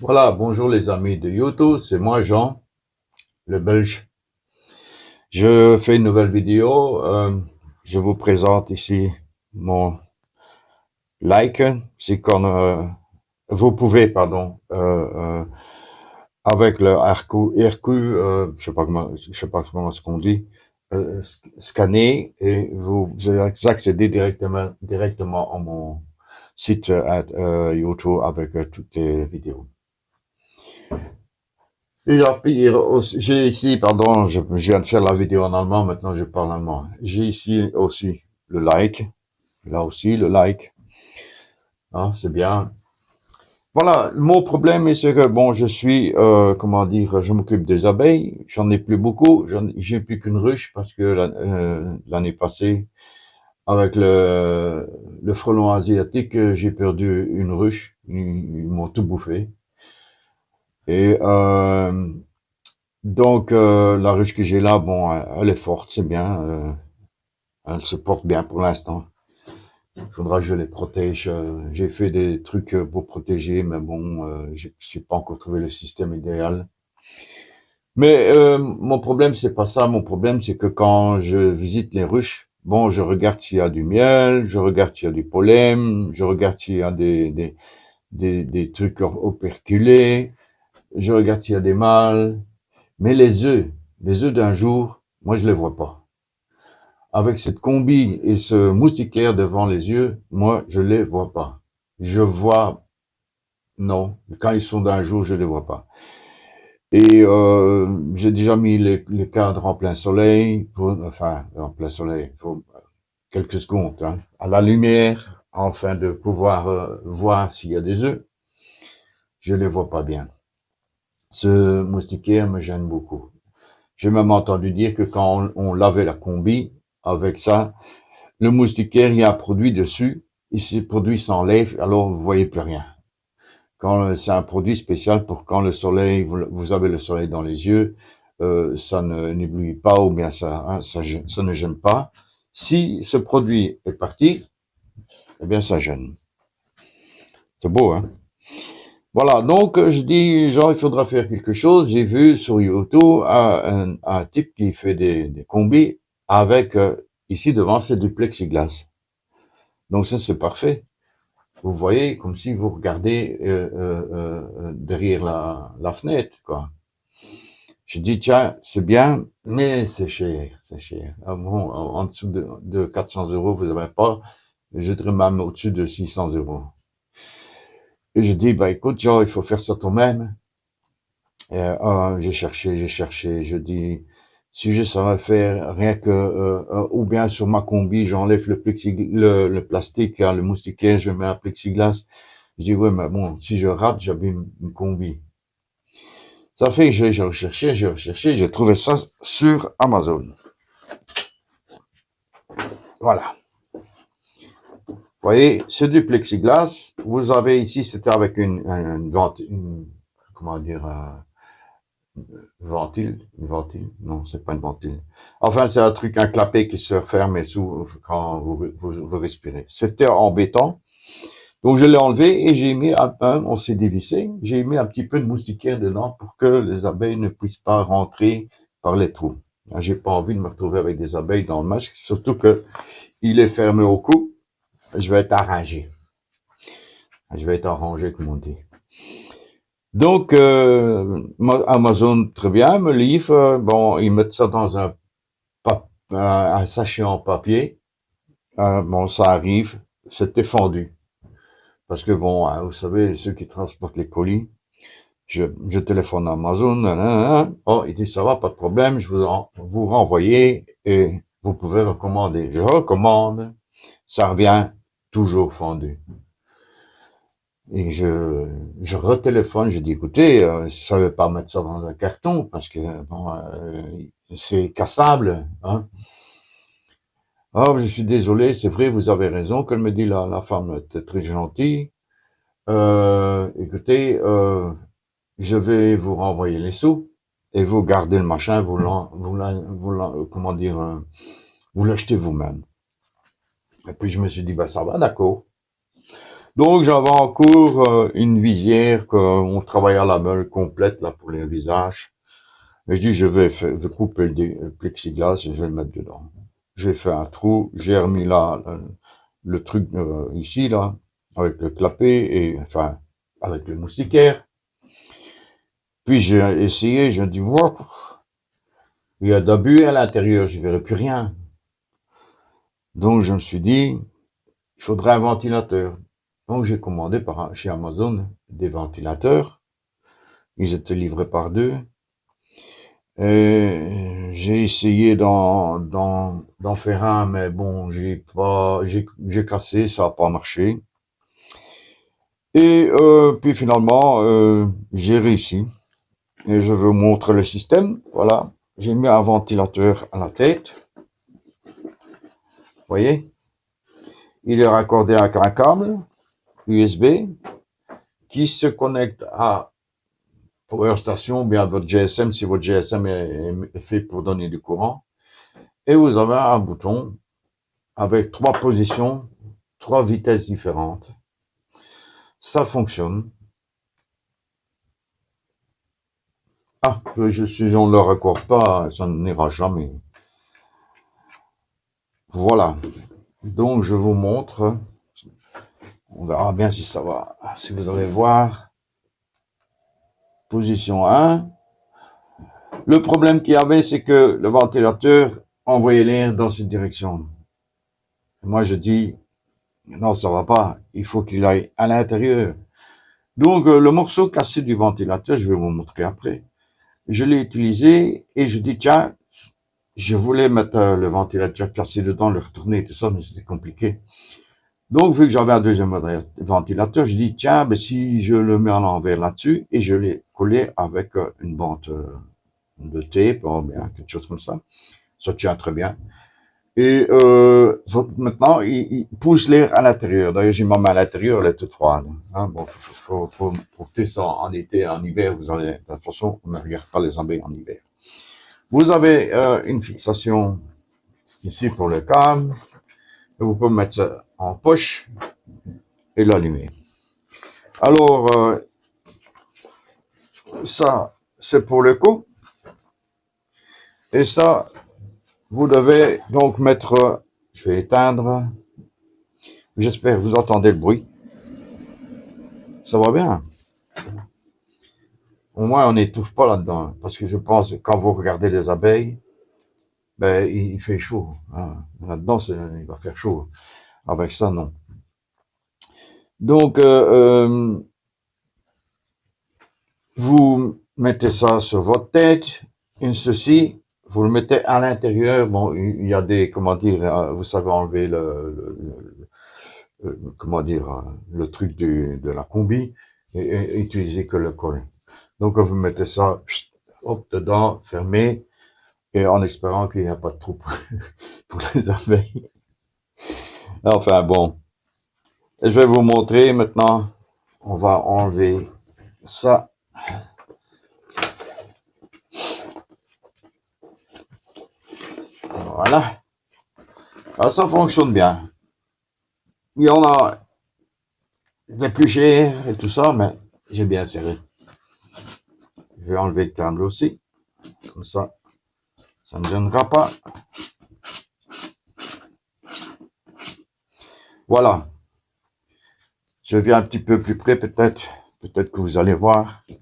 Voilà, bonjour les amis de YouTube, c'est moi Jean, le Belge. Je fais une nouvelle vidéo. Je vous présente ici mon like. C'est quand vous pouvez, pardon, avec le RQ, je sais pas comment ce qu'on dit, scanner et vous accédez directement à mon site YouTube avec toutes les vidéos. Et la pire, j'ai ici, pardon, je viens de faire la vidéo en allemand, maintenant je parle allemand. J'ai ici aussi le like, là aussi le like, hein, c'est bien. Voilà, mon problème c'est que bon, je suis, comment dire, je m'occupe des abeilles, j'en ai plus beaucoup, j'ai plus qu'une ruche parce que l'année passée, avec le frelon asiatique, j'ai perdu une ruche, ils m'ont tout bouffé. Et donc, la ruche que j'ai là, bon, elle est forte, c'est bien. Elle se porte bien pour l'instant. Il faudra que je les protège. J'ai fait des trucs pour protéger, mais bon, je suis pas encore trouvé le système idéal. Mais mon problème, c'est pas ça. Mon problème, c'est que quand je visite les ruches, bon, je regarde s'il y a du miel, je regarde s'il y a du pollen, je regarde s'il y a des trucs operculés, je regarde s'il y a des mâles. Mais les œufs d'un jour, moi, je les vois pas. Avec cette combi et ce moustiquaire devant les yeux, moi, je les vois pas. Je vois, non. Quand ils sont d'un jour, je les vois pas. Et j'ai déjà mis les cadres en plein soleil, enfin, en plein soleil, pour quelques secondes, hein, à la lumière, afin de pouvoir voir s'il y a des œufs. Je les vois pas bien. Ce moustiquaire me gêne beaucoup. J'ai même entendu dire que quand on lavait la combi avec ça, le moustiquaire, il y a un produit dessus, et ce produit s'enlève, alors vous voyez plus rien. Quand c'est un produit spécial pour quand le soleil, vous avez le soleil dans les yeux, ça ne n'éblouit pas ou bien ça, hein, ça ne gêne pas. Si ce produit est parti, eh bien ça gêne. C'est beau, hein? Voilà, donc je dis, genre, il faudra faire quelque chose. J'ai vu sur YouTube un type qui fait des combis avec, ici devant, c'est du plexiglas. Donc ça, c'est parfait. Vous voyez, comme si vous regardez derrière la fenêtre, quoi. Je dis, tiens, c'est bien, mais c'est cher, c'est cher. Ah bon, en dessous de 400 euros, vous n'avez pas, je dirais même au-dessus de 600 euros. Et je dis, bah écoute, genre, il faut faire ça toi-même. J'ai cherché, je dis, si je savais faire rien que, ou bien sur ma combi, j'enlève le plastique, hein, le moustiquaire, je mets un plexiglas. Je dis, ouais, mais bon, si je rate, j'abîme une combi. Ça fait que j'ai recherché, j'ai trouvé ça sur Amazon. Voilà. Vous voyez, c'est du plexiglas. Vous avez ici, c'était avec comment dire, une ventile, non, c'est pas une ventile. Enfin, c'est un truc, un clapet qui se referme et sous quand vous respirez. C'était en béton. Donc, je l'ai enlevé et j'ai mis on s'est dévissé, j'ai mis un petit peu de moustiquaire dedans pour que les abeilles ne puissent pas rentrer par les trous. J'ai pas envie de me retrouver avec des abeilles dans le masque, surtout que il est fermé au cou. Je vais être arrangé. Je vais être arrangé, comme on dit. Donc, Amazon, très bien, me livre, bon, ils mettent ça dans un sachet en papier. Bon, ça arrive, c'était fendu. Parce que bon, hein, vous savez, ceux qui transportent les colis, je téléphone à Amazon, oh, il dit ça va, pas de problème, vous renvoyez et vous pouvez recommander. Je recommande, ça revient toujours fendu. Et je retéléphone, je dis écoutez, je savais pas mettre ça dans un carton parce que bon, c'est cassable, hein. Oh, je suis désolé, c'est vrai, vous avez raison, comme me dit la femme était très gentille. Écoutez, je vais vous renvoyer les sous et vous gardez le machin, comment dire, vous l'achetez vous-même. Et puis je me suis dit, bah ça va, d'accord. Donc, j'avais en cours une visière qu'on travaille à la meule complète là pour les visages. Et je dis, je vais couper le plexiglas et je vais le mettre dedans. J'ai fait un trou, j'ai remis là le truc ici là avec le clapet et enfin avec le moustiquaire. Puis j'ai essayé, je dis, wow, il y a d'abus à l'intérieur, je verrai plus rien. Donc je me suis dit, il faudrait un ventilateur. Donc j'ai commandé chez Amazon des ventilateurs. Ils étaient livrés par deux. Et j'ai essayé d'en faire un, mais bon, j'ai cassé, ça n'a pas marché. Et puis finalement, j'ai réussi. Et je vous montre le système. Voilà, j'ai mis un ventilateur à la tête. Vous voyez, il est raccordé avec un câble USB qui se connecte à Power Station ou bien à votre GSM si votre GSM est fait pour donner du courant. Et vous avez un bouton avec 3 positions, 3 vitesses différentes. Ça fonctionne. Ah, si on ne le raccorde pas, ça n'ira jamais. Voilà. Donc, je vous montre. On verra bien si ça va. Si vous allez voir. Position 1. Le problème qu'il y avait, c'est que le ventilateur envoyait l'air dans cette direction. Moi, je dis, non, ça va pas. Il faut qu'il aille à l'intérieur. Donc, le morceau cassé du ventilateur, je vais vous montrer après. Je l'ai utilisé et je dis, tiens, je voulais mettre le ventilateur cassé dedans, le retourner et tout ça, mais c'était compliqué. Donc, vu que j'avais un deuxième ventilateur, je dis, tiens, ben, si je le mets en envers là-dessus, et je l'ai collé avec une bande de tape, ou bien quelque chose comme ça tient très bien. Et maintenant, il pousse l'air à l'intérieur. D'ailleurs, j'ai ma main à l'intérieur, elle est toute froide. Hein. Bon, faut porter ça en été, en hiver, vous allez, de toute façon, on ne regarde pas les abeilles en hiver. Vous avez une fixation ici pour le câble. Vous pouvez mettre ça en poche et l'allumer. Alors, ça, c'est pour le coup. Et ça, vous devez donc mettre, je vais éteindre. J'espère que vous entendez le bruit. Ça va bien. Au moins, on n'étouffe pas là-dedans. Parce que je pense que quand vous regardez les abeilles, ben, il fait chaud. Hein. Là-dedans, il va faire chaud. Avec ça, non. Donc, vous mettez ça sur votre tête. Ceci, vous le mettez à l'intérieur. Bon, il y a des, comment dire, vous savez enlever comment dire, le truc de la combi et utiliser que le col. Donc, vous mettez ça, hop, dedans, fermé, et en espérant qu'il n'y a pas de trou pour les abeilles. Enfin, bon. Et je vais vous montrer maintenant. On va enlever ça. Voilà. Alors, ça fonctionne bien. Il y en a des plus chers et tout ça, mais j'ai bien serré. Je vais enlever le câble aussi. Comme ça ne gênera pas. Voilà. Je viens un petit peu plus près, peut-être que vous allez voir. Vous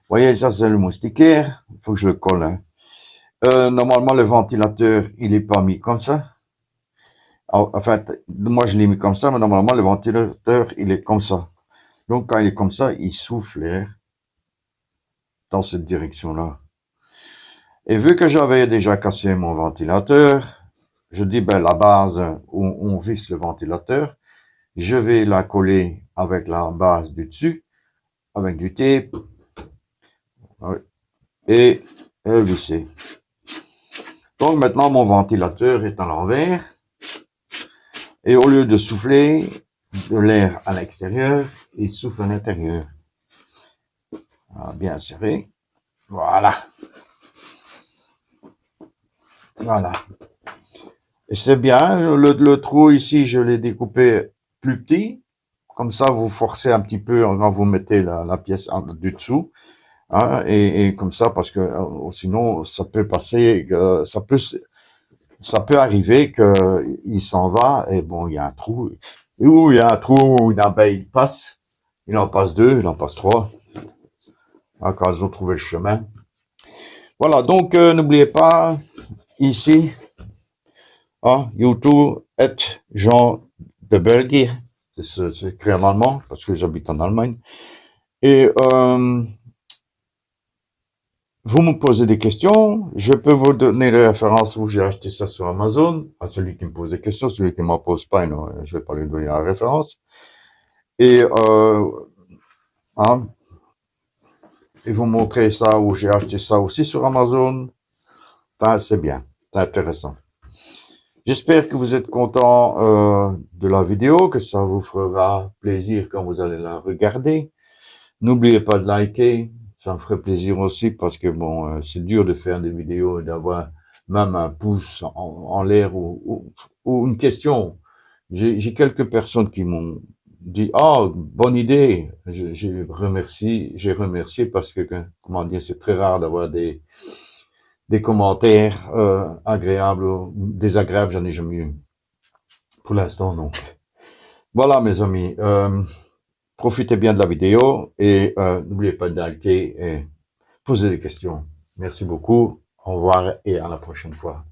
voyez, ça c'est le moustiquaire. Il faut que je le colle. Hein. Normalement, le ventilateur, il est pas mis comme ça. En fait, moi je l'ai mis comme ça, mais normalement, le ventilateur, il est comme ça. Donc, quand il est comme ça, il souffle l'air dans cette direction-là. Et vu que j'avais déjà cassé mon ventilateur, je dis, ben, la base où on visse le ventilateur, je vais la coller avec la base du dessus, avec du tape, et visser. Donc maintenant, mon ventilateur est à l'envers, et au lieu de souffler de l'air à l'extérieur, il souffle à l'intérieur. Bien serré. Voilà. Voilà. Et c'est bien, le trou ici, je l'ai découpé plus petit, Comme ça, vous forcez un petit peu quand vous mettez la pièce du dessous, hein, et comme ça, parce que sinon, ça peut passer, ça peut arriver que il s'en va et bon, il y a un trou. Et où il y a un trou, une abeille passe, il en passe deux, il en passe trois, hein, quand ils ont trouvé le chemin. Voilà, donc n'oubliez pas, ici, hein, YouTube et Jean de Belgique, c'est écrit en allemand, parce que j'habite en Allemagne. Et vous me posez des questions, je peux vous donner les références où j'ai acheté ça sur Amazon, à celui qui me pose des questions, celui qui ne m'en pose pas, non, je vais pas lui donner la référence. Et, hein, et vous montrer ça où j'ai acheté ça aussi sur Amazon. Enfin, c'est bien, c'est intéressant. J'espère que vous êtes content de la vidéo, que ça vous fera plaisir quand vous allez la regarder. N'oubliez pas de liker, ça me ferait plaisir aussi parce que bon, c'est dur de faire des vidéos et d'avoir même un pouce en l'air ou une question. J'ai quelques personnes qui m'ont dit, ah, bonne idée. J'ai remercié parce que, comment dire, c'est très rare d'avoir des commentaires agréables ou désagréables, j'en ai jamais eu pour l'instant, donc. Voilà, mes amis. Profitez bien de la vidéo et n'oubliez pas de liker et poser des questions. Merci beaucoup. Au revoir et à la prochaine fois.